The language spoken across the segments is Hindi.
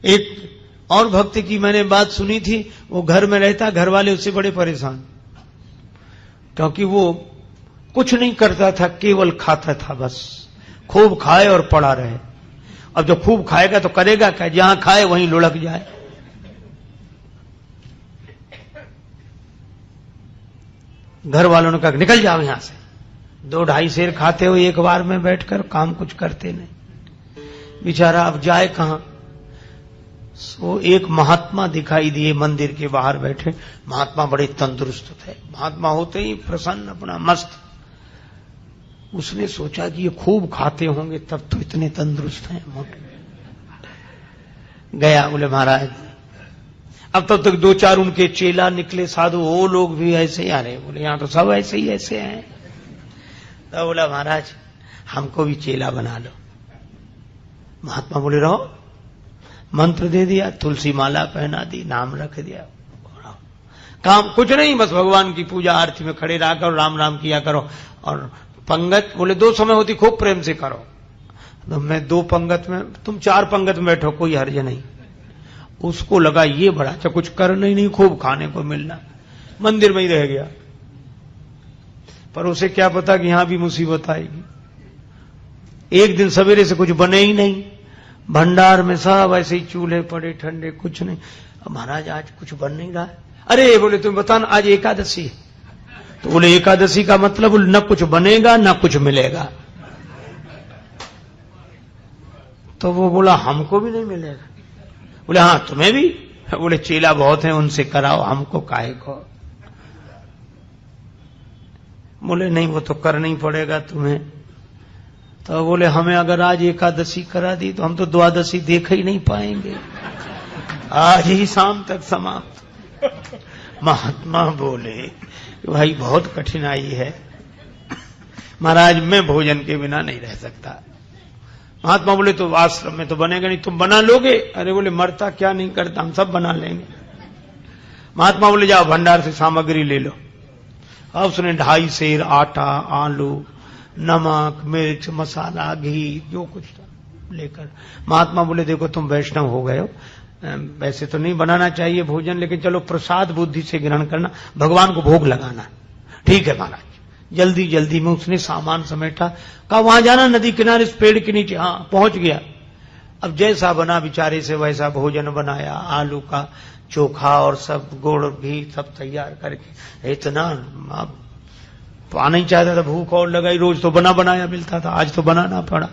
एक और भक्त की मैंने बात सुनी थी, वो घर में रहता, घर वाले उससे बड़े परेशान, क्योंकि वो कुछ नहीं करता था, केवल खाता था, बस खूब खाए और पड़ा रहे। अब जो खूब खाएगा तो करेगा क्या, जहां खाए वहीं लुढ़क जाए। घर वालों ने कहा निकल जाओ यहां से, 2-2.5 सेर खाते हो एक बार में बैठकर, काम कुछ करते नहीं। बेचारा अब जाए कहां। सो एक महात्मा दिखाई दिए मंदिर के बाहर बैठे। महात्मा बड़े तंदुरुस्त थे, महात्मा होते ही प्रसन्न, अपना मस्त। उसने सोचा कि ये खूब खाते होंगे तब तो इतने तंदुरुस्त हैं, मोटे। गया, बोले महाराज, अब तब तक 2-4 उनके चेला निकले साधु, वो लोग भी ऐसे ही आ रहे। बोले यहां तो सब ऐसे ही ऐसे हैं। तो बोला महाराज हमको भी चेला बना लो। महात्मा बोले रहो। मंत्र दे दिया, तुलसी माला पहना दी, नाम रख दिया, काम कुछ नहीं, बस भगवान की पूजा आरती में खड़े रहा करो, राम राम किया करो। और पंगत बोले 2 समय होती, खूब प्रेम से करो। तो मैं 2 पंगत में, तुम 4 पंगत में बैठो, कोई हर्ज नहीं। उसको लगा ये बड़ा अच्छा, कुछ करना ही नहीं, खूब खाने को मिलना, मंदिर में ही रह गया। पर उसे क्या पता कि यहां भी मुसीबत आएगी। एक दिन सवेरे से कुछ बने ही नहीं, भंडार में सब ऐसे ही चूल्हे पड़े ठंडे, कुछ नहीं। महाराज आज कुछ बन नहीं रहा है। अरे बोले तुम बताना, आज एकादशी है। तो बोले एकादशी का मतलब न कुछ बनेगा न कुछ मिलेगा। तो वो बोला हमको भी नहीं मिलेगा। बोले हाँ तुम्हें भी। बोले चेला बहुत हैं, उनसे कराओ, हमको काहे को। बोले नहीं वो तो करना ही पड़ेगा तुम्हें। तो बोले हमें अगर आज एकादशी करा दी तो हम तो द्वादशी देख ही नहीं पाएंगे, आज ही शाम तक समाप्त। महात्मा बोले भाई बहुत कठिनाई है महाराज, मैं भोजन के बिना नहीं रह सकता। महात्मा बोले तो आश्रम में तो बनेगा नहीं, तुम बना लोगे? अरे बोले मरता क्या नहीं करता, हम सब बना लेंगे। महात्मा बोले जाओ भंडार से सामग्री ले लो। अब उसने 2.5 सेर आटा, आलू, नमक, मिर्च, मसाला, घी, जो कुछ था लेकर। महात्मा बोले देखो तुम वैष्णव हो गए हो, वैसे तो नहीं बनाना चाहिए भोजन, लेकिन चलो प्रसाद बुद्धि से ग्रहण करना, भगवान को भोग लगाना। ठीक है महाराज। जल्दी जल्दी में उसने सामान समेटा, कहा वहां जाना नदी किनारे, इस पेड़ के नीचे। हाँ पहुंच गया। अब जैसा बना बेचारे से वैसा भोजन बनाया, आलू का चोखा और सब गुड़ घी सब तैयार करके। इतना पाना ही चाहता था, भूख और लगाई, रोज तो बना बनाया मिलता था, आज तो बनाना पड़ा।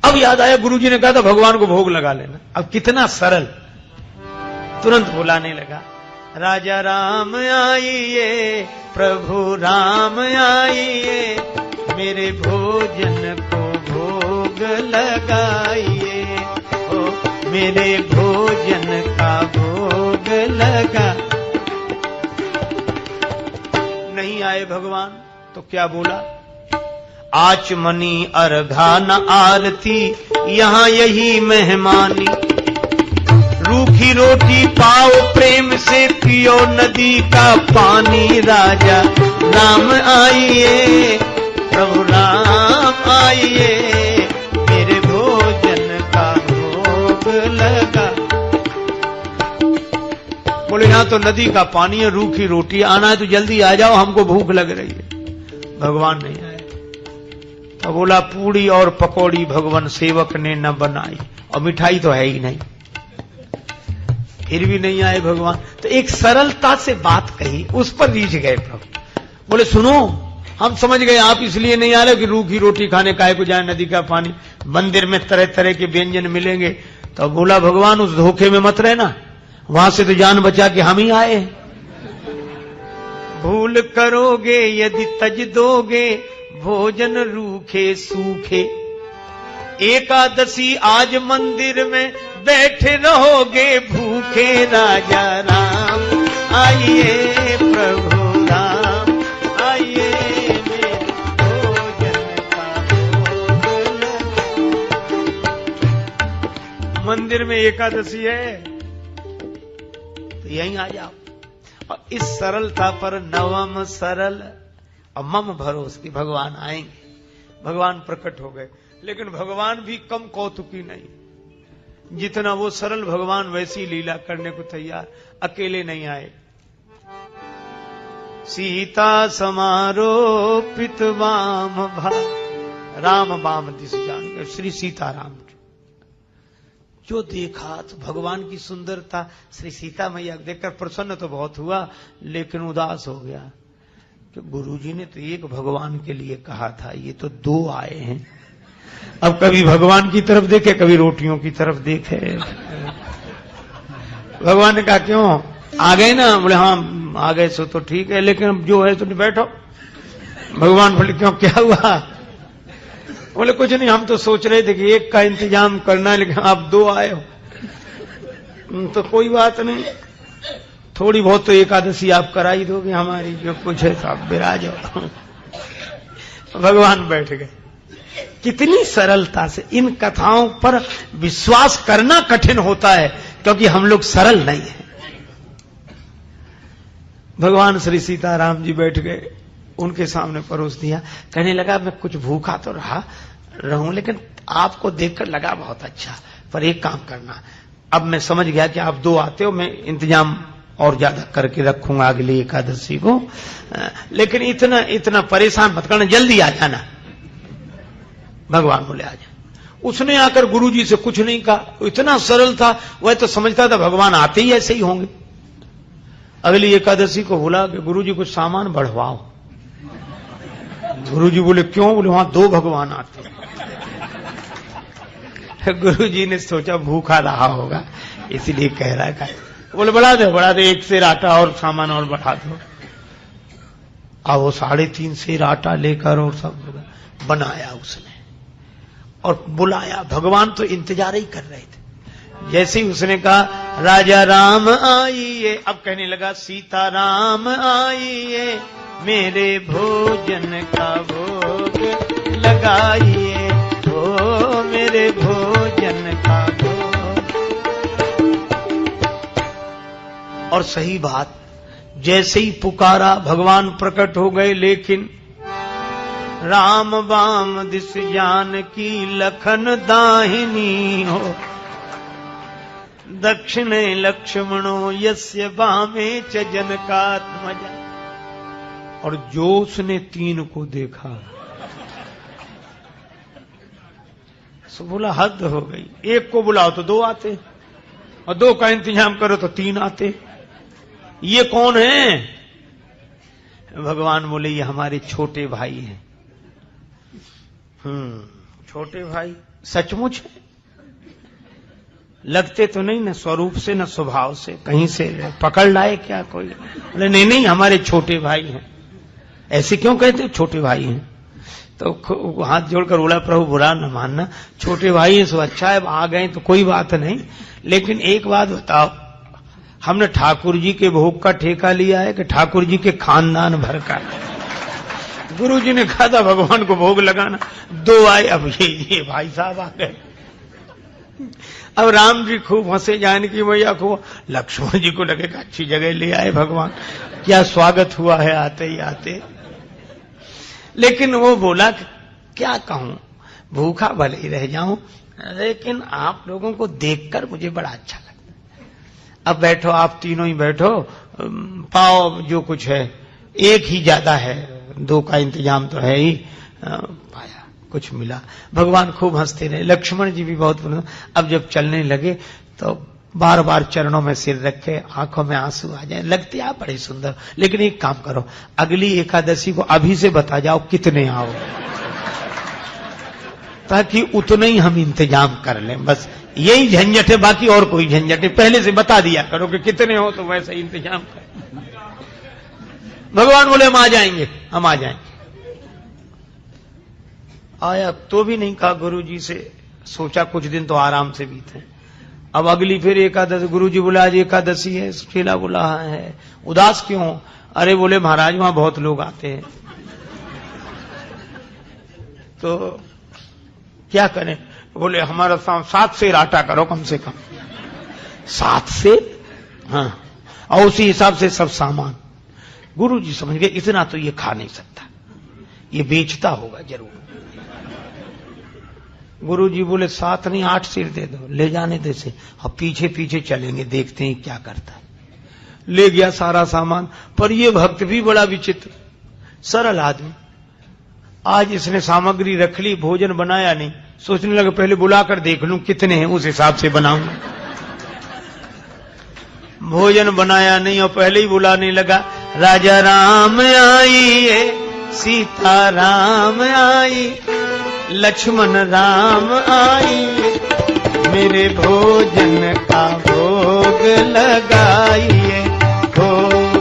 अब याद आया गुरुजी ने कहा था भगवान को भोग लगा लेना। अब कितना सरल, तुरंत बुलाने लगा, राजा राम आइए, प्रभु राम आइए, मेरे भोजन को भोग लगाइए, ओ मेरे भोजन का भोग लगा। नहीं आए भगवान तो क्या बोला, आचमनी अर्घा न आरती, यहां यही मेहमानी, रूखी रोटी पाओ प्रेम से, पियो नदी का पानी, राजा राम आइए, प्रभु राम आइए, मेरे भोजन का भोग लगा। बोले यहां तो नदी का पानी है, रूखी रोटी, आना है तो जल्दी आ जाओ, हमको भूख लग रही है। भगवान नहीं आए। तो बोला पूड़ी और पकौड़ी भगवान सेवक ने न बनाई, और मिठाई तो है ही नहीं। फिर भी नहीं आए भगवान। तो एक सरलता से बात कही, उस पर रीझ गए प्रभु। बोले सुनो, हम समझ गए आप इसलिए नहीं आ रहे कि रूखी रोटी खाने काहे को जाए, नदी का पानी, मंदिर में तरह तरह के व्यंजन मिलेंगे। तो बोला भगवान उस धोखे में मत रहना, वहां से तो जान बचा के हम ही आए। भूल करोगे यदि तज दोगे, भोजन रूखे सूखे, एकादशी आज मंदिर में बैठे रहोगे भूखे, राजा राम आइए, प्रभु राम आइए, मेरे भोजन का भोग लगा। मंदिर में एकादशी है तो यहीं आ जाओ। और इस सरलता पर नवम सरल और मम भरोस की भगवान आएंगे। भगवान प्रकट हो गए, लेकिन भगवान भी कम कौतुकी नहीं। जितना वो सरल भगवान वैसी लीला करने को तैयार, अकेले नहीं आए। सीता समारोपित वाम भा, राम वाम दिस जान, श्री सीताराम जो देखा तो भगवान की सुंदरता, श्री सीता मैया देखकर प्रसन्न तो बहुत हुआ, लेकिन उदास हो गया कि गुरुजी ने तो एक भगवान के लिए कहा था, ये तो दो आए हैं। अब कभी भगवान की तरफ देखे, कभी रोटियों की तरफ देखे। भगवान ने कहा क्यों आ गए ना? बोले हाँ आ गए सो तो ठीक है, लेकिन अब जो है तुम बैठो। भगवान बोले क्यों, क्या हुआ? बोले कुछ नहीं, हम तो सोच रहे थे कि एक का इंतजाम करना है, लेकिन आप दो आए हो तो कोई बात नहीं, थोड़ी बहुत तो एकादशी आप करा ही दोगे हमारी, जो कुछ है तो आप विराज हो। भगवान बैठ गए। कितनी सरलता से इन कथाओं पर विश्वास करना कठिन होता है, क्योंकि हम लोग सरल नहीं हैं। भगवान श्री सीताराम जी बैठ गए, उनके सामने परोस दिया। कहने लगा मैं कुछ भूखा तो रहूं, लेकिन आपको देखकर लगा बहुत अच्छा, पर एक काम करना, अब मैं समझ गया कि आप दो आते हो, मैं इंतजाम और ज्यादा करके रखूंगा अगली एकादशी को, लेकिन इतना परेशान मत करना, जल्दी आ जाना। भगवान बोले आ जा। उसने आकर गुरुजी से कुछ नहीं कहा, इतना सरल था, वह तो समझता था भगवान आते ही ऐसे ही होंगे। अगली एकादशी को बोला कि गुरुजी कुछ सामान बढ़वाओ। गुरुजी बोले क्यों? बोले वहां दो भगवान आते हैं। गुरुजी ने सोचा भूखा रहा होगा इसलिए कह रहा है। बोले बढ़ा दो, एक सेर आटा और सामान और बढ़ा दो। अब वो 3.5 सेर आटा लेकर और सब बनाया उसने और बुलाया। भगवान तो इंतजार ही कर रहे थे। जैसे ही उसने कहा राजा राम आइए, अब कहने लगा सीता राम आइए, मेरे भोजन का भोग लगाइए, ओ मेरे भोजन का भोग। और सही बात, जैसे ही पुकारा भगवान प्रकट हो गए, लेकिन राम वाम दिस जानकी लखन दाहिनी हो, दक्षिणे लक्ष्मणो यस्य वामे च जनकात्मजा। और जो उसने 3 को देखा सो बोला हद हो गई, एक को बुलाओ तो 2 आते, और 2 का इंतजाम करो तो 3 आते, ये कौन है? भगवान बोले ये हमारे छोटे भाई हैं। छोटे भाई सचमुच है? लगते तो नहीं न स्वरूप से न स्वभाव से, कहीं से पकड़ लाए क्या कोई? बोले नहीं हमारे छोटे भाई हैं। ऐसे क्यों कहते? छोटे भाई हैं। तो हाथ जोड़कर बोला प्रभु बुरा न मानना, छोटे भाई हैं सो अच्छा है, आ गए तो कोई बात नहीं, लेकिन एक बात बताओ, हमने ठाकुर जी के भोग का ठेका लिया है कि ठाकुर जी के खानदान भर का? गुरु जी ने कहा था भगवान को भोग लगाना, 2 आए, अब ये भाई साहब आ गए। अब राम जी खूब हंसे, जानकी मैया को, लक्ष्मण जी को लगेगा अच्छी जगह ले आए भगवान, क्या स्वागत हुआ है आते ही आते। लेकिन वो बोला क्या कहूं, भूखा भले ही रह जाऊं, लेकिन आप लोगों को देखकर मुझे बड़ा अच्छा लगता है। अब बैठो, आप तीनों ही बैठो, पाओ जो कुछ है, एक ही ज्यादा है, 2 का इंतजाम तो है ही। पाया कुछ मिला। भगवान खूब हंसते रहे, लक्ष्मण जी भी बहुत। अब जब चलने लगे तो बार बार चरणों में सिर रखे, आंखों में आंसू आ जाए, लगते आप बड़े सुंदर। लेकिन एक काम करो, अगली एकादशी को अभी से बता जाओ कितने आओ, ताकि उतने ही हम इंतजाम कर लें। बस यही झंझट है, बाकी और कोई झंझट है, पहले से बता दिया करो कि कितने हो, तो वैसे ही इंतजाम कर। भगवान बोले हम आ जाएंगे, हम आ जाएंगे। आया तो भी नहीं कहा गुरु जी से, सोचा कुछ दिन तो आराम से बीते। अब अगली फिर एकादशी, गुरु जी बोला आज एकादशी है, चेला बोला है, उदास क्यों? अरे बोले महाराज वहां बहुत लोग आते हैं, तो क्या करें? बोले हमारा 7 सेर आटा करो कम से कम। 7 सेर? हाँ, और उसी हिसाब से सब सामान। गुरु जी समझ गए इतना तो ये खा नहीं सकता, ये बेचता होगा जरूर। गुरुजी बोले 7 नहीं 8 सिर दे दो, ले जाने दे से, अब पीछे पीछे चलेंगे, देखते हैं क्या करता है। ले गया सारा सामान। पर ये भक्त भी बड़ा विचित्र, सरल आदमी। आज इसने सामग्री रख ली, भोजन बनाया नहीं, सोचने लगा पहले बुलाकर देख लूं कितने हैं, उस हिसाब से बनाऊंगा। भोजन बनाया नहीं और पहले ही बुलाने लगा, राजा राम आइए, सीता राम आई, लक्ष्मण राम आइए, मेरे भोजन का भोग लगाइए, हो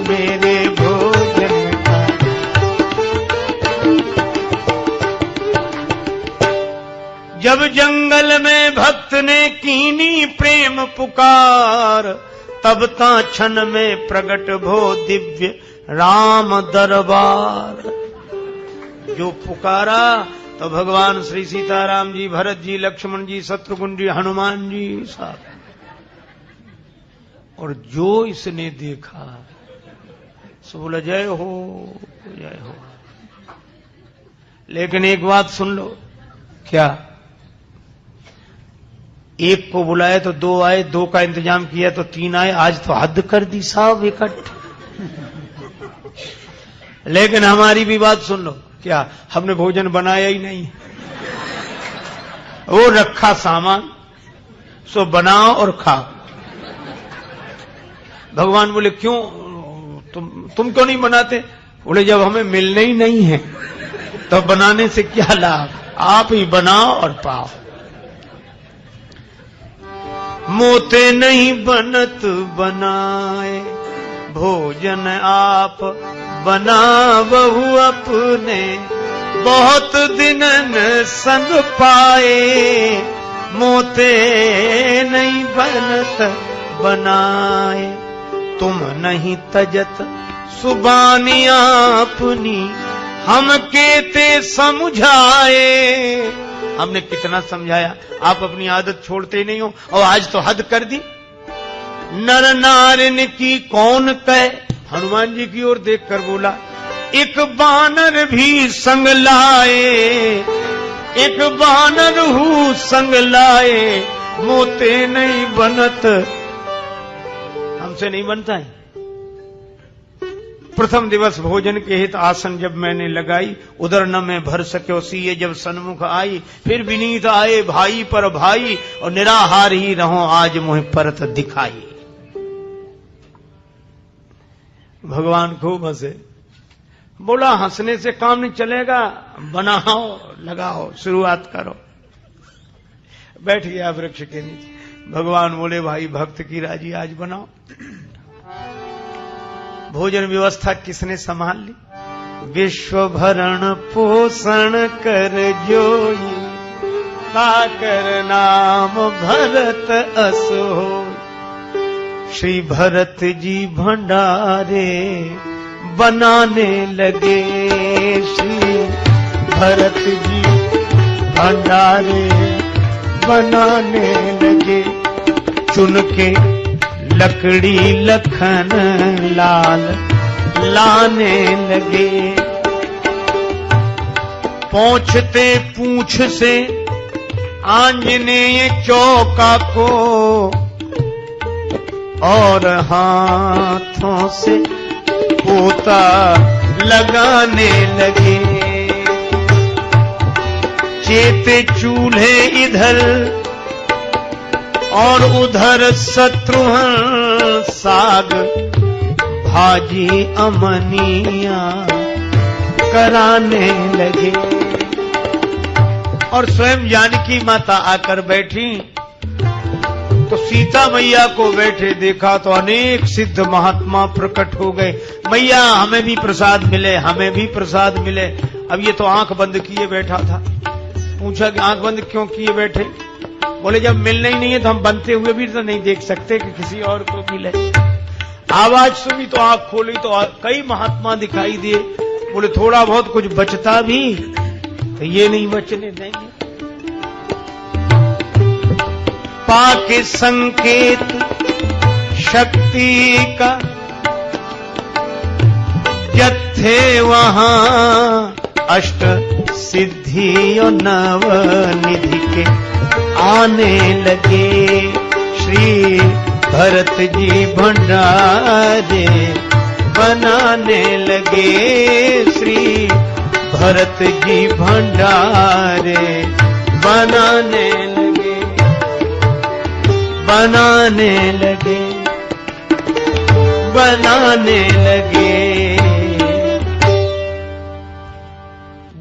मेरे भोजन का। जब जंगल में भक्त ने कीनी प्रेम पुकार, तब ता क्षण में प्रगट भो दिव्य राम दरबार। जो पुकारा तो भगवान श्री सीताराम जी, भरत जी, लक्ष्मण जी, शत्रुघ्न जी, हनुमान जी साहब। और जो इसने देखा सो बोला जय हो जय हो। लेकिन एक बात सुन लो, क्या? एक को बुलाए तो 2 आए, 2 का इंतजाम किया तो 3 आए, आज तो हद कर दी साहब इकट्ठे। लेकिन हमारी भी बात सुन लो, क्या हमने भोजन बनाया ही नहीं, वो रखा सामान, सो बनाओ और खाओ। भगवान बोले क्यों, तुम क्यों नहीं बनाते? बोले जब हमें मिलने ही नहीं है तो बनाने से क्या लाभ, आप ही बनाओ और पाओ। मोते नहीं बनत बनाए, भोजन आप बनावहु अपने, बहुत दिनन संग पाए, मोते नहीं बनत बनाए, तुम नहीं तजत सुबानी अपनी, हम केते समझाए। हमने कितना समझाया, आप अपनी आदत छोड़ते नहीं हो, और आज तो हद कर दी। नर नारिन की कौन कहे, हनुमान जी की ओर देखकर बोला, एक बानर भी संग लाए, एक बानर हूँ संग लाए, मोते नहीं बनत, हमसे नहीं बनता है। प्रथम दिवस भोजन के हित आसन जब मैंने लगाई, उधर न मैं भर सक्यो सीए, जब सन्मुख आई, फिर विनीत आए भाई पर भाई, और निराहार ही रहो आज मुझे परत दिखाई। भगवान खूब हंसे, बोला हंसने से काम नहीं चलेगा, बनाओ लगाओ शुरुआत करो। बैठ गया वृक्ष के नीचे। भगवान बोले भाई भक्त की राजी आज बनाओ। भोजन व्यवस्था किसने संभाल ली? विश्व भरण पोषण कर जोई, ताकर नाम भरत असो। श्री भरत जी भंडारे बनाने लगे, श्री भरत जी भंडारे बनाने लगे। चुन के लकड़ी लखन लाल लाने लगे, पहुंचते पूंछ से आंजनेय चौका को, और हाथों से पोता लगाने लगे। चेते चूल्हे इधर और उधर शत्रुघ्न, साग भाजी अमनिया कराने लगे। और स्वयं जानकी माता आकर बैठी तो सीता मैया को बैठे देखा तो अनेक सिद्ध महात्मा प्रकट हो गए। मैया हमें भी प्रसाद मिले, हमें भी प्रसाद मिले। अब ये तो आंख बंद किए बैठा था। पूछा कि आंख बंद क्यों किए बैठे? बोले जब मिलना ही नहीं है तो हम बनते हुए भी तो नहीं देख सकते कि किसी और को मिले। आवाज सुनी तो आंख खोली तो कई महात्मा दिखाई दिए। बोले थोड़ा बहुत कुछ बचता भी तो ये नहीं बचने देंगे। पाके संकेत शक्ति का जत्थे वहां अष्ट सिद्धियों नव निधि के आने लगे। श्री भरत जी भंडारे बनाने लगे। श्री भरत जी भंडारे बनाने लगे, बनाने लगे, बनाने लगे।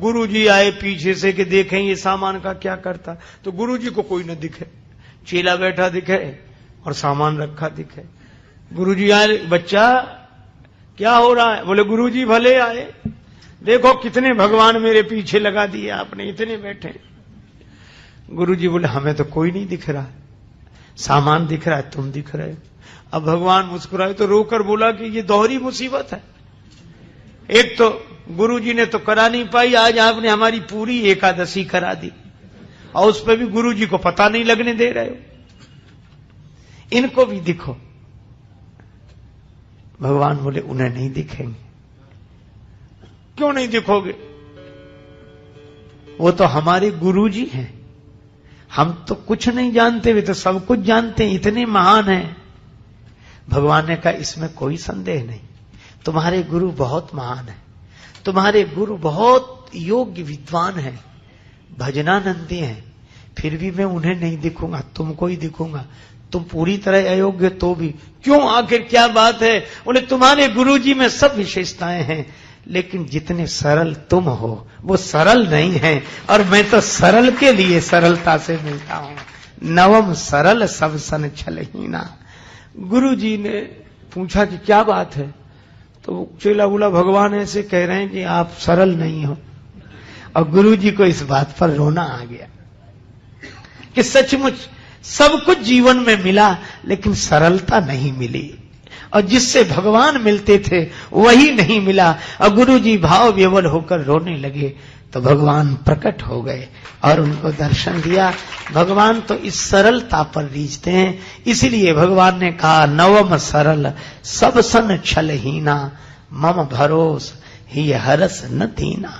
गुरुजी आए पीछे से कि देखें ये सामान का क्या करता, तो गुरुजी को कोई न दिखे, चेला बैठा दिखे और सामान रखा दिखे। गुरुजी आए, बच्चा क्या हो रहा है? बोले गुरुजी भले आए, देखो कितने भगवान मेरे पीछे लगा दिए आपने, इतने बैठे। गुरुजी बोले हमें तो कोई नहीं दिख रहा, सामान दिख रहा है, तुम दिख रहे हो। अब भगवान मुस्कुराए तो रोकर बोला कि ये दोहरी मुसीबत है। एक तो गुरुजी ने तो करा नहीं पाई, आज आपने हमारी पूरी एकादशी करा दी और उस पर भी गुरुजी को पता नहीं लगने दे रहे हो। इनको भी दिखो। भगवान बोले उन्हें नहीं दिखेंगे। क्यों नहीं दिखोगे? वो तो हमारे गुरुजी हैं, हम तो कुछ नहीं जानते, वे तो सब कुछ जानते हैं, इतने महान हैं। भगवान ने कहा इसमें कोई संदेह नहीं, तुम्हारे गुरु बहुत महान है, तुम्हारे गुरु बहुत योग्य विद्वान हैं, भजनानंदी हैं, फिर भी मैं उन्हें नहीं दिखूंगा, तुमको ही दिखूंगा। तुम पूरी तरह अयोग्य तो भी। क्यों, आखिर क्या बात है? बोले तुम्हारे गुरुजी में सब विशेषताएं हैं, लेकिन जितने सरल तुम हो वो सरल नहीं है, और मैं तो सरल के लिए सरलता से मिलता हूं। नवम सरल सब सन छलहीना। गुरुजी ने पूछा कि क्या बात है, तो चेला बोला भगवान ऐसे कह रहे हैं कि आप सरल नहीं हो। और गुरुजी को इस बात पर रोना आ गया कि सचमुच सब कुछ जीवन में मिला, लेकिन सरलता नहीं मिली, और जिससे भगवान मिलते थे वही नहीं मिला। और गुरुजी भाव विवल होकर रोने लगे तो भगवान प्रकट हो गए और उनको दर्शन दिया। भगवान तो इस सरलता पर रीझते हैं, इसलिए भगवान ने कहा नवम सरल सब सन छलहीना, मम भरोस ही हरस न दीना।